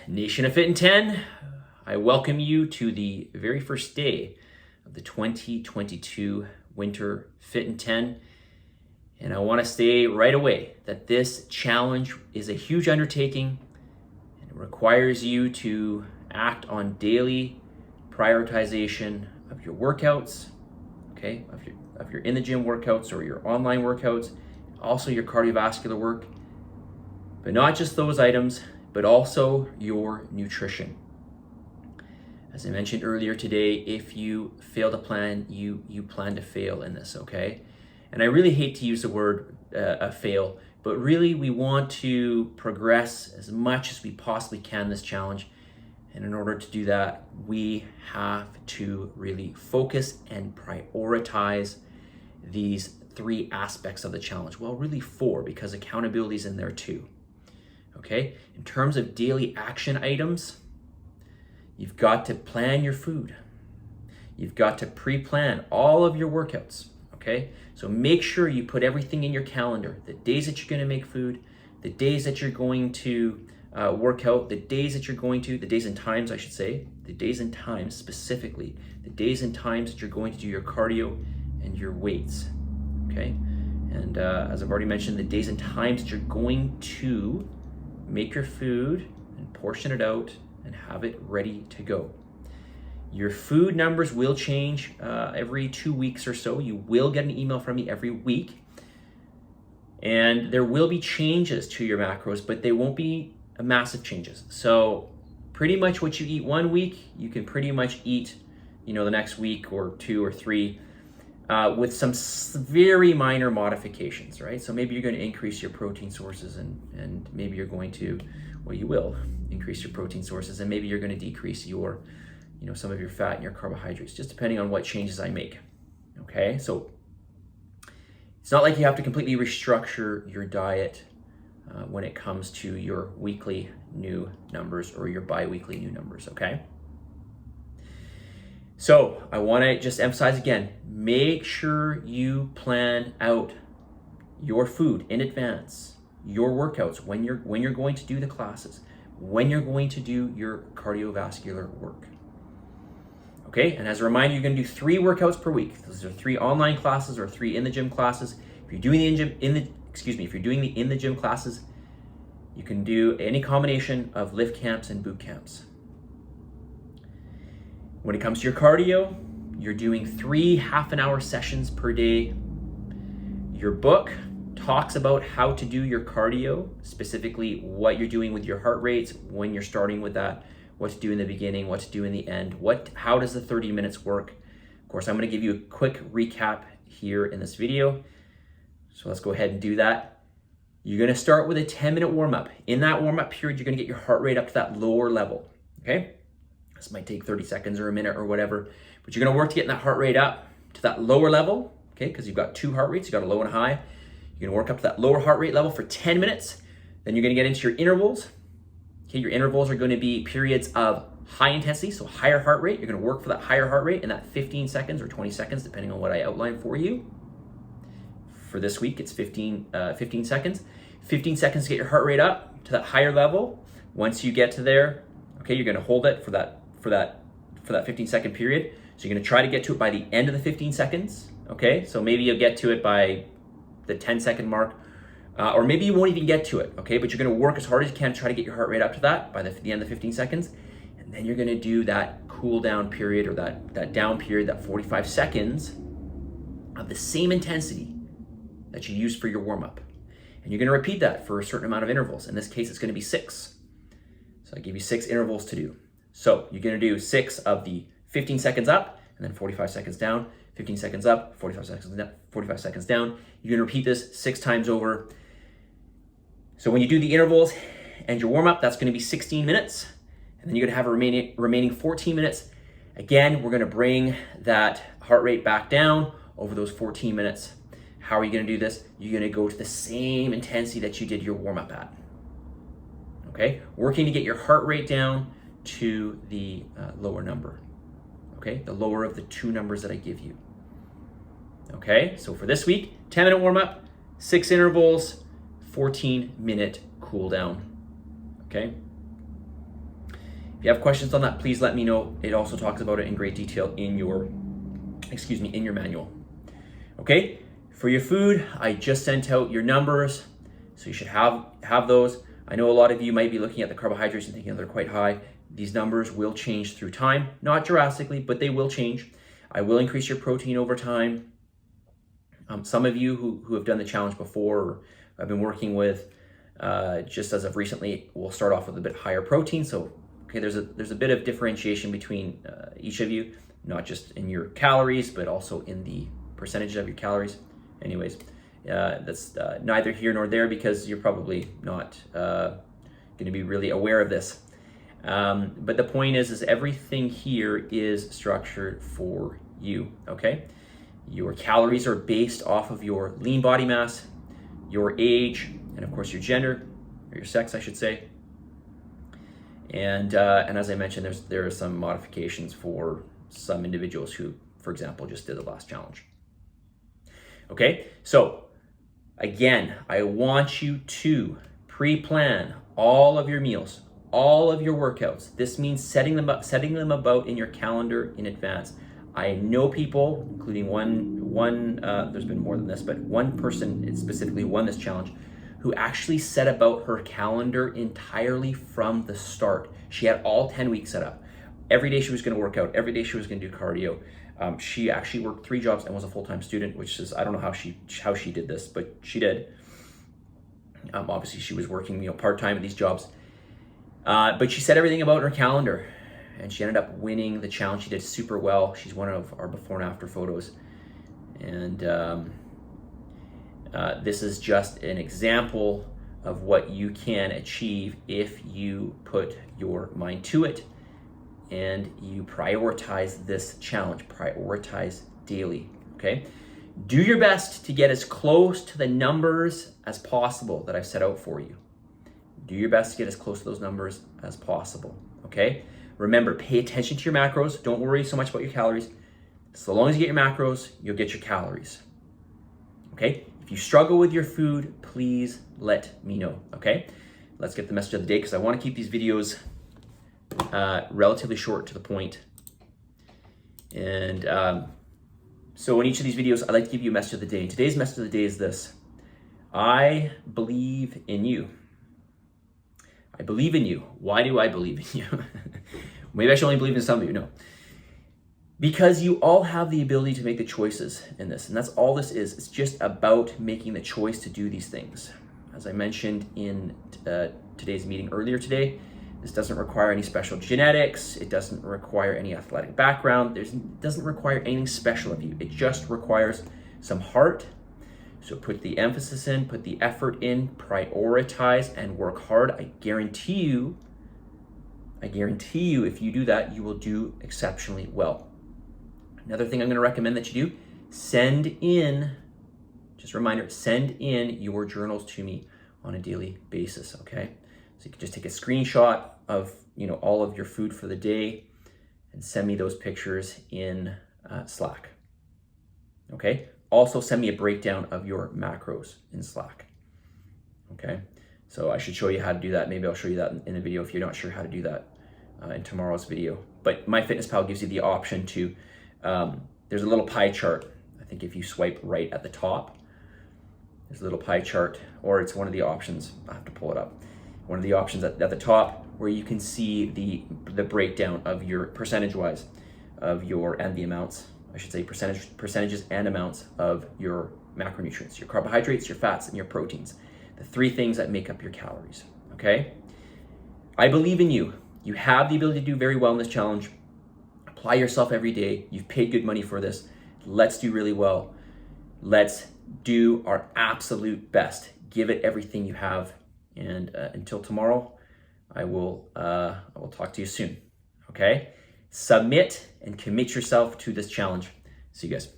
Nation of Fitin10, I welcome you to the very first day of the 2022 Winter Fitin10. And I want to say right away that this challenge is a huge undertaking and it requires you to act on daily prioritization of your workouts, okay, of your in the gym workouts or your online workouts, also your cardiovascular work, but not just those items, but also your nutrition. As I mentioned earlier today, if you fail to plan, you plan to fail in this, okay? And I really hate to use the word fail, but really we want to progress as much as we possibly can this challenge. And in order to do that, we have to really focus and prioritize these three aspects of the challenge. Well, really four, because accountability is in there too. Okay, in terms of daily action items, you've got to plan your food. You've got to pre-plan all of your workouts, okay? So make sure you put everything in your calendar, the days that you're gonna make food, the days that you're going to work out, the days and times, I should say, the days and times specifically, the days and times that you're going to do your cardio and your weights, okay? And as I've already mentioned, the days and times that you're going to make your food and portion it out and have it ready to go. Your food numbers will change every 2 weeks or so. You will get an email from me every week. And there will be changes to your macros, but they won't be massive changes. So pretty much what you eat 1 week, you can pretty much eat, the next week or 2 or 3 with some very minor modifications, right? So maybe you're going to increase your protein sources and maybe you're going to, well, you will increase your protein sources and maybe you're going to decrease your, some of your fat and your carbohydrates, just depending on what changes I make, okay? So it's not like you have to completely restructure your diet when it comes to your weekly new numbers or your bi-weekly new numbers, okay? So I want to just emphasize again, make sure you plan out your food in advance, your workouts, when you're going to do the classes, when you're going to do your cardiovascular work. Okay, and as a reminder, you're going to do 3 workouts per week. Those are 3 online classes or 3 in the gym classes. If you're doing if you're doing the in the gym classes, you can do any combination of lift camps and boot camps. When it comes to your cardio, you're doing 3 half-an-hour sessions per day. Your book talks about how to do your cardio, specifically what you're doing with your heart rates, when you're starting with that, what to do in the beginning, what to do in the end, how does the 30 minutes work. Of course, I'm going to give you a quick recap here in this video. So let's go ahead and do that. You're going to start with a 10-minute warm-up. In that warm-up period, you're going to get your heart rate up to that lower level, okay? This might take 30 seconds or a minute or whatever, but you're gonna work to get that heart rate up to that lower level, okay? Because you've got 2 heart rates, you've got a low and a high. You're gonna work up to that lower heart rate level for 10 minutes. Then you're gonna get into your intervals. Okay, your intervals are gonna be periods of high intensity, so higher heart rate. You're gonna work for that higher heart rate in that 15 seconds or 20 seconds, depending on what I outline for you. For this week, it's 15 seconds. 15 seconds to get your heart rate up to that higher level. Once you get to there, okay, you're gonna hold it for that 15-second period. So you're gonna try to get to it by the end of the 15 seconds, okay? So maybe you'll get to it by the 10-second mark, or maybe you won't even get to it, okay? But you're gonna work as hard as you can to try to get your heart rate up to that by the end of the 15 seconds. And then you're gonna do that cool down period or that down period, that 45 seconds of the same intensity that you used for your warm-up. And you're gonna repeat that for a certain amount of intervals. In this case, it's gonna be 6. So I give you 6 intervals to do. So you're gonna do 6 of the 15 seconds up and then 45 seconds down, 15 seconds up, 45 seconds down. You're gonna repeat this 6 times over. So when you do the intervals and your warm up, that's gonna be 16 minutes. And then you're gonna have a remaining 14 minutes. Again, we're gonna bring that heart rate back down over those 14 minutes. How are you gonna do this? You're gonna go to the same intensity that you did your warm up at. Okay, working to get your heart rate down to the lower number, okay? The lower of the 2 numbers that I give you. Okay, so for this week, 10-minute warm-up, 6 intervals, 14-minute cool down, okay? If you have questions on that, please let me know. It also talks about it in great detail in your, in your manual. Okay, for your food, I just sent out your numbers, so you should have those. I know a lot of you might be looking at the carbohydrates and thinking they're quite high. These numbers will change through time, not drastically, but they will change. I will increase your protein over time. Some of you who have done the challenge before, or I've been working with just as of recently, will start off with a bit higher protein. So, okay, there's a bit of differentiation between each of you, not just in your calories, but also in the percentage of your calories. Anyways, that's neither here nor there, because you're probably not going to be really aware of this. But the point is everything here is structured for you, okay? Your calories are based off of your lean body mass, your age, and of course your gender, or your sex, I should say. And as I mentioned, there are some modifications for some individuals who, for example, just did the last challenge. Okay, so again, I want you to pre-plan all of your meals, all of your workouts. This means setting them about in your calendar in advance. I know people, including one there's been more than this, but one person specifically who won this challenge, who actually set about her calendar entirely from the start. She had all 10 weeks set up. Every day she was going to work out. Every day she was going to do cardio. She actually worked 3 jobs and was a full-time student, which is, I don't know how she did this, but she did. Obviously, she was working part-time at these jobs. But she said everything about her calendar, and she ended up winning the challenge. She did super well. She's one of our before and after photos. And this is just an example of what you can achieve if you put your mind to it and you prioritize this challenge. Prioritize daily, okay? Do your best to get as close to the numbers as possible that I've set out for you. Do your best to get as close to those numbers as possible, okay? Remember, pay attention to your macros. Don't worry so much about your calories. So long as you get your macros, you'll get your calories, okay? If you struggle with your food, please let me know, okay? Let's get the message of the day, because I want to keep these videos relatively short to the point. And so in each of these videos, I'd like to give you a message of the day. And today's message of the day is this: I believe in you. I believe in you. Why do I believe in you? Maybe I should only believe in some of you. No. Because you all have the ability to make the choices in this. And that's all this is. It's just about making the choice to do these things. As I mentioned in today's meeting earlier today, this doesn't require any special genetics. It doesn't require any athletic background. It doesn't require anything special of you. It just requires some heart. So put the emphasis in, put the effort in, prioritize, and work hard. I guarantee you, if you do that, you will do exceptionally well. Another thing I'm going to recommend that you do, send in your journals to me on a daily basis, okay? So you can just take a screenshot of, all of your food for the day and send me those pictures in Slack, okay? Also send me a breakdown of your macros in Slack, okay? So I should show you how to do that. Maybe I'll show you that in a video if you're not sure how to do that in tomorrow's video. But MyFitnessPal gives you the option to, there's a little pie chart. I think if you swipe right at the top, there's a little pie chart, or it's one of the options. I have to pull it up. One of the options at the top where you can see the breakdown of your percentage-wise of and the amounts, I should say percentages and amounts of your macronutrients, your carbohydrates, your fats, and your proteins. The 3 things that make up your calories, okay? I believe in you. You have the ability to do very well in this challenge. Apply yourself every day. You've paid good money for this. Let's do really well. Let's do our absolute best. Give it everything you have. And until tomorrow, I will talk to you soon, okay? Submit and commit yourself to this challenge. See you guys.